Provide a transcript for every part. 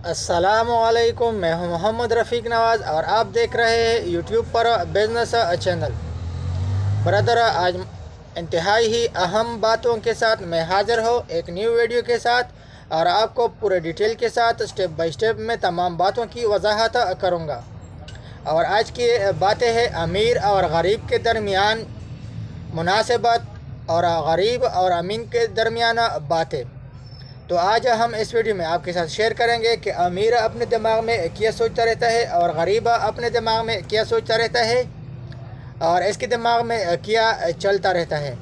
अस्सलामुअलैकुम, मैं हूं मोहम्मद रफ़ीक नवाज़ और आप देख रहे हैं यूट्यूब पर बिज़नेस चैनल। ब्रदर, आज इंतहाई ही अहम बातों के साथ मैं हाज़िर हूं एक न्यू वीडियो के साथ और आपको पूरे डिटेल के साथ स्टेप बाय स्टेप में तमाम बातों की वजाहत करूंगा। और आज की बातें हैं अमीर और गरीब के दरमियान मुनासिबत और गरीब और अमीर के दरमियान बातें। तो आज हम इस वीडियो में आपके साथ शेयर करेंगे कि अमीर अपने दिमाग में क्या सोचता रहता है और गरीब अपने दिमाग में क्या सोचता रहता है और इसके दिमाग में क्या चलता रहता है।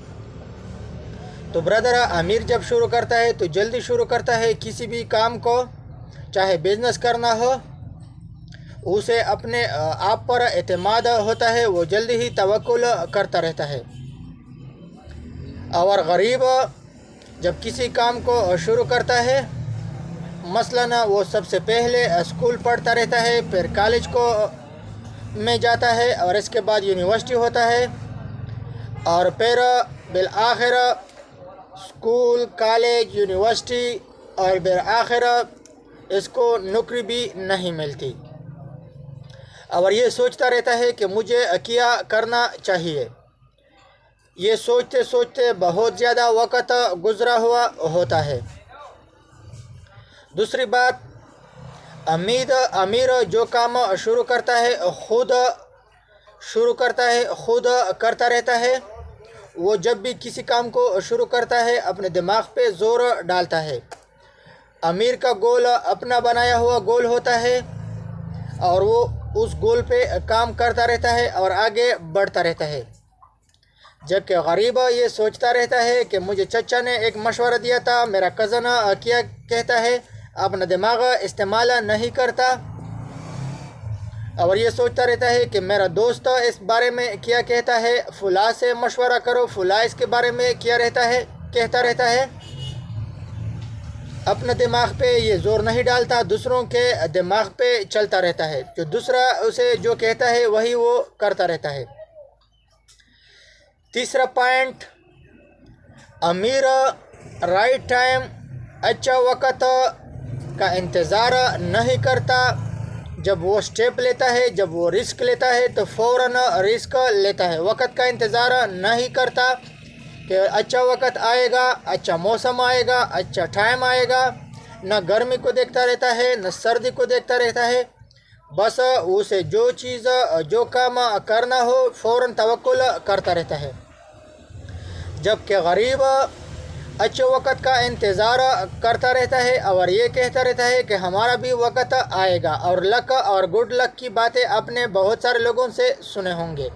तो ब्रदर, अमीर जब शुरू करता है तो जल्दी शुरू करता है किसी भी काम को, चाहे बिज़नेस करना हो, उसे अपने आप पर एतमाद होता है, वो जल्दी ही तवक्कुल करता रहता है। और गरीब जब किसी काम को शुरू करता है, मसलन वो सबसे पहले स्कूल पढ़ता रहता है, फिर कॉलेज को में जाता है और इसके बाद यूनिवर्सिटी होता है और फिर बिल आखिर स्कूल, कॉलेज, यूनिवर्सिटी और बिल आखिर इसको नौकरी भी नहीं मिलती और ये सोचता रहता है कि मुझे क्या करना चाहिए। ये सोचते सोचते बहुत ज़्यादा वक़्त गुज़रा हुआ होता है। दूसरी बात, अमीर जो काम शुरू करता है खुद शुरू करता है, खुद करता रहता है। वो जब भी किसी काम को शुरू करता है अपने दिमाग पे ज़ोर डालता है। अमीर का गोल अपना बनाया हुआ गोल होता है और वो उस गोल पे काम करता रहता है और आगे बढ़ता रहता है। जबकि गरीब ये सोचता रहता है कि मुझे चचा ने एक मशवरा दिया था, मेरा कज़न क्या कहता है, अपना दिमाग इस्तेमाल नहीं करता और ये सोचता रहता है कि मेरा दोस्त इस बारे में क्या कहता है, फ़ुला से मशवरा करो, फ़ुला इसके बारे में क्या कहता रहता है। अपने दिमाग पे ये ज़ोर नहीं डालता, दूसरों के दिमाग पे चलता रहता है। जो दूसरा उसे जो कहता है वही वो करता रहता है। तीसरा पॉइंट, अमीर राइट टाइम, अच्छा वक़्त का इंतज़ार नहीं करता। जब वो स्टेप लेता है, जब वो रिस्क लेता है तो फ़ौरन रिस्क लेता है, वक़्त का इंतज़ार नहीं करता कि अच्छा वक़्त आएगा, अच्छा मौसम आएगा, अच्छा टाइम आएगा। न गर्मी को देखता रहता है, न सर्दी को देखता रहता है। बस उसे जो चीज़ जो काम करना हो फ़ौरन तवक्कुल करता रहता है। जबकि गरीब अच्छे वक़्त का इंतज़ार करता रहता है और ये कहता रहता है कि हमारा भी वक़्त आएगा। और लक और गुड लक की बातें आपने बहुत सारे लोगों से सुने होंगे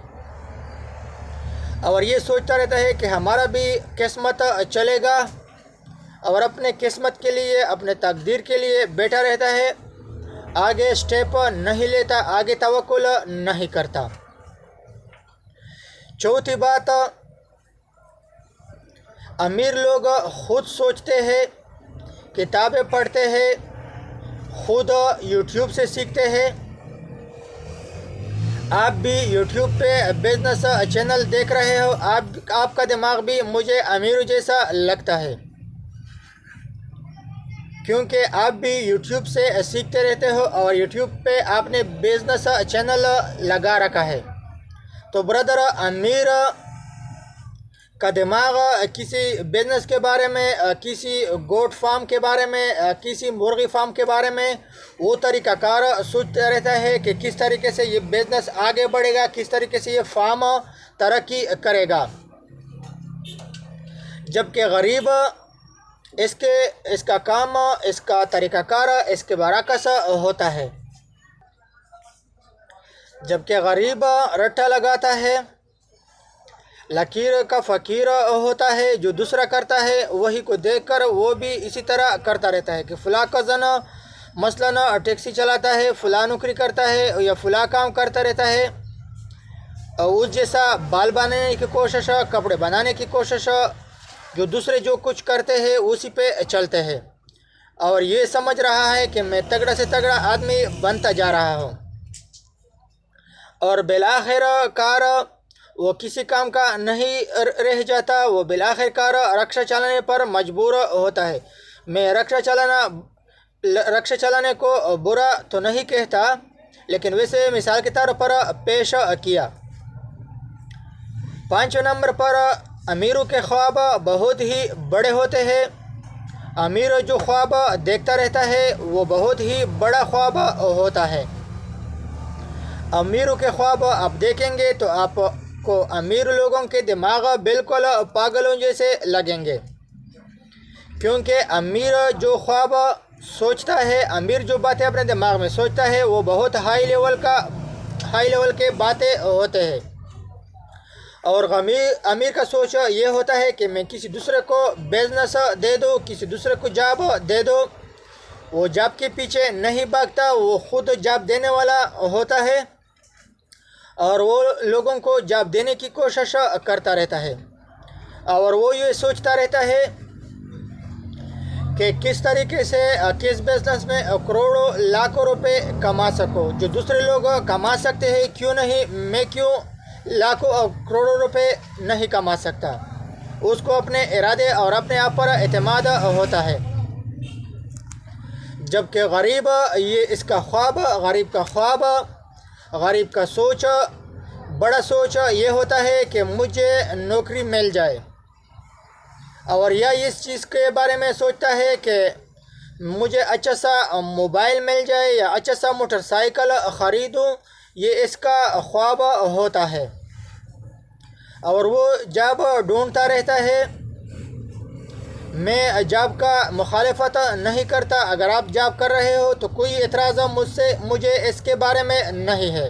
और ये सोचता रहता है कि हमारा भी किस्मत चलेगा और अपने किस्मत के लिए, अपने तकदीर के लिए बैठा रहता है, आगे स्टेप नहीं लेता, आगे तवक्कुल नहीं करता। चौथी बात, अमीर लोग खुद सोचते हैं, किताबें पढ़ते हैं, खुद यूट्यूब से सीखते हैं। आप भी यूट्यूब पे बिज़नेस चैनल देख रहे हो, आपका दिमाग भी मुझे अमीर जैसा लगता है क्योंकि आप भी यूट्यूब से सीखते रहते हो और यूट्यूब पे आपने बिज़नेस चैनल लगा रखा है। तो ब्रदर, अमीर का दिमाग किसी बिज़नेस के बारे में, किसी गोट फार्म के बारे में, किसी मुर्गी फार्म के बारे में वो तरीक़ाकार सोचता रहता है कि किस तरीके से ये बिज़नेस आगे बढ़ेगा, किस तरीके से ये फार्म तरक्की करेगा। जबकि गरीब इसका काम, इसका तरीक़ाकार इसके बरअक्स होता है। जबकि गरीब रट्टा लगाता है, लकीर का फ़कीर होता है, जो दूसरा करता है वही को देखकर वो भी इसी तरह करता रहता है कि फ़ुला कज़न मसलन टैक्सी चलाता है, फ़ुला नौकरी करता है या फ़ुला काम करता रहता है, उस जैसा बाल बनाने की कोशिश, कपड़े बनाने की कोशिश, जो दूसरे जो कुछ करते हैं उसी पे चलते हैं और ये समझ रहा है कि मैं तगड़ा से तगड़ा आदमी बनता जा रहा हूँ और बिलाखिर कार वो किसी काम का नहीं रह जाता। वो बिलाखिरकार रक्षा चलाने पर मजबूर होता है। मैं रक्षा चलाना رکشہ چلانے کو برا تو نہیں کہتا، لیکن ویسے مثال کے طور پر پیش کیا۔ 5 نمبر پر امیروں کے خواب بہت ہی بڑے ہوتے ہیں۔ امیر جو خواب دیکھتا رہتا ہے وہ بہت ہی بڑا خواب ہوتا ہے۔ امیروں کے خواب آپ دیکھیں گے تو آپ کو امیر لوگوں کے دماغ بالکل پاگلوں جیسے لگیں گے، کیونکہ امیر جو خواب سوچتا ہے، امیر جو باتیں اپنے دماغ میں سوچتا ہے وہ بہت ہائی لیول کے باتیں ہوتے ہیں۔ اور امیر کا سوچ یہ ہوتا ہے کہ میں کسی دوسرے کو بزنس دے دوں، کسی دوسرے کو جاب دے دو۔ وہ جاب کے پیچھے نہیں بھاگتا، وہ خود جاب دینے والا ہوتا ہے اور وہ لوگوں کو جاب دینے کی کوشش کرتا رہتا ہے، اور وہ یہ سوچتا رہتا ہے کہ کس طریقے سے کس بزنس میں کروڑوں لاکھوں روپے کما سکو۔ جو دوسرے لوگ کما سکتے ہیں کیوں نہیں، میں کیوں لاکھوں اور کروڑوں روپے نہیں کما سکتا؟ اس کو اپنے ارادے اور اپنے آپ پر اعتماد ہوتا ہے۔ جبکہ غریب اس کا خواب، غریب کا سوچ، بڑا سوچ یہ ہوتا ہے کہ مجھے نوکری مل جائے، اور یا اس چیز کے بارے میں سوچتا ہے کہ مجھے اچھا سا موبائل مل جائے یا اچھا سا موٹر سائیکل خریدوں، یہ اس کا خواب ہوتا ہے، اور وہ جاب ڈھونڈتا رہتا ہے۔ میں جاب کا مخالفت نہیں کرتا، اگر آپ جاب کر رہے ہو تو کوئی اعتراض مجھے اس کے بارے میں نہیں ہے۔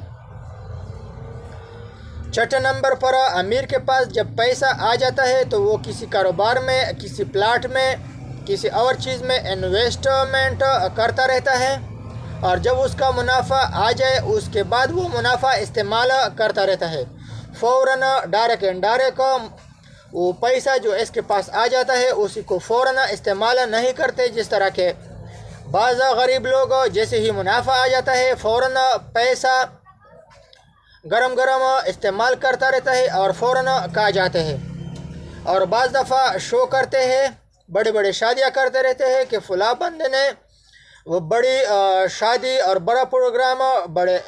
6 نمبر پر امیر کے پاس جب پیسہ آ جاتا ہے تو وہ کسی کاروبار میں، کسی پلاٹ میں، کسی اور چیز میں انویسٹمنٹ کرتا رہتا ہے، اور جب اس کا منافع آ جائے اس کے بعد وہ منافع استعمال کرتا رہتا ہے۔ فوراً ڈائریکٹ وہ پیسہ جو اس کے پاس آ جاتا ہے اسی کو فوراً استعمال نہیں کرتے، جس طرح کے بعض غریب لوگ جیسے ہی منافع آ جاتا ہے فوراً پیسہ گرم استعمال کرتا رہتا ہے اور فوراً کھا جاتے ہیں۔ اور بعض دفعہ شو کرتے ہیں، بڑے شادیاں کرتے رہتے ہیں کہ فلاں بندے نے وہ بڑی شادی اور بڑا پروگرام، بڑے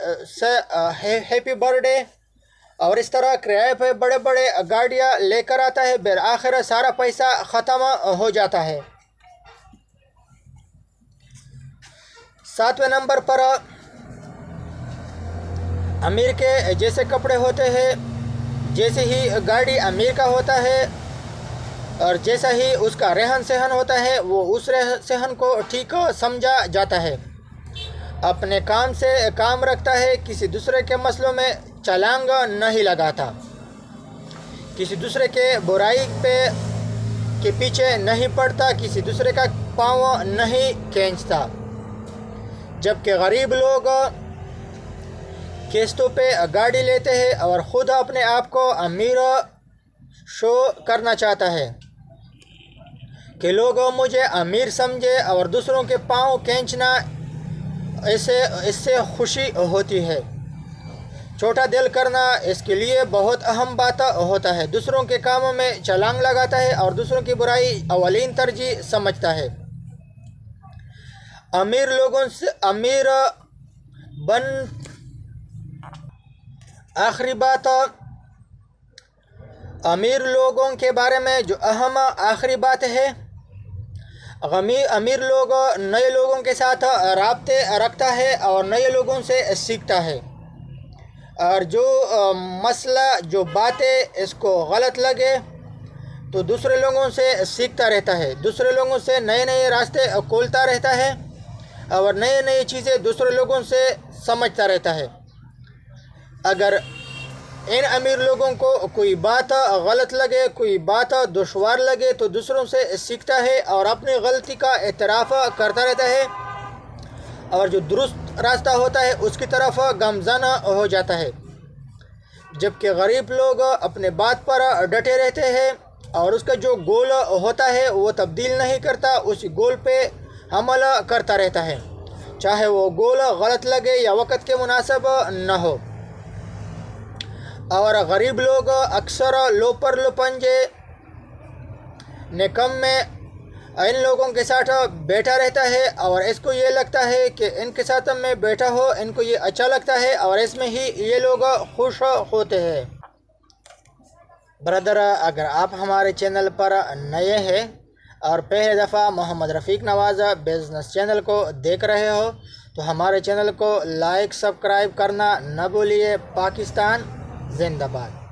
ہیپی برتھ ڈے، اور اس طرح کرائے پہ بڑے گاڑیاں لے کر آتا ہے، بالآخر سارا پیسہ ختم ہو جاتا ہے۔ 7 نمبر پر امیر کے جیسے کپڑے ہوتے ہیں، جیسے ہی گاڑی امیر کا ہوتا ہے، اور جیسا ہی اس کا رہن سہن ہوتا ہے وہ اس رہن سہن کو ٹھیک سمجھا جاتا ہے، اپنے کام سے کام رکھتا ہے، کسی دوسرے کے مسئلوں میں چھلانگ نہیں لگاتا، کسی دوسرے کے برائی کے پیچھے نہیں پڑتا، کسی دوسرے کا پاؤں نہیں کھینچتا۔ جبکہ غریب لوگ قسطوں پہ گاڑی لیتے ہیں اور خود اپنے آپ کو امیر شو کرنا چاہتا ہے کہ لوگ مجھے امیر سمجھے، اور دوسروں کے پاؤں کھینچنا اس سے خوشی ہوتی ہے۔ چھوٹا دل کرنا اس کے لیے بہت اہم بات ہوتا ہے، دوسروں کے کاموں میں چھلانگ لگاتا ہے اور دوسروں کی برائی اولین ترجیح سمجھتا ہے۔ امیر لوگوں سے آخری بات، امیر لوگوں کے بارے میں جو اہم آخری بات ہے، امیر لوگ نئے لوگوں کے ساتھ رابطے رکھتا ہے اور نئے لوگوں سے سیکھتا ہے، اور جو مسئلہ جو باتیں اس کو غلط لگے تو دوسرے لوگوں سے سیکھتا رہتا ہے، دوسرے لوگوں سے نئے راستے کھولتا رہتا ہے، اور نئے چیزیں دوسرے لوگوں سے سمجھتا رہتا ہے۔ اگر ان امیر لوگوں کو کوئی بات غلط لگے، کوئی بات دشوار لگے تو دوسروں سے سیکھتا ہے اور اپنی غلطی کا اعتراف کرتا رہتا ہے، اور جو درست راستہ ہوتا ہے اس کی طرف گامزن ہو جاتا ہے۔ جبکہ غریب لوگ اپنے بات پر ڈٹے رہتے ہیں اور اس کا جو گول ہوتا ہے وہ تبدیل نہیں کرتا، اس گول پہ عمل کرتا رہتا ہے، چاہے وہ گول غلط لگے یا وقت کے مناسب نہ ہو۔ اور غریب لوگ اکثر لوپر لپنجے، نکمے इन लोगों के साथ बैठा रहता है और इसको ये लगता है कि इनके साथ मैं बैठा हो, इनको ये अच्छा लगता है और इसमें ही ये लोग खुश होते हैं। ब्रदर, अगर आप हमारे चैनल पर नए हैं और पहले दफ़ा मोहम्मद रफ़ीक नवाज़ बिज़नेस चैनल को देख रहे हो तो हमारे चैनल को लाइक सब्सक्राइब करना न भूलिए। पाकिस्तान जिंदाबाद।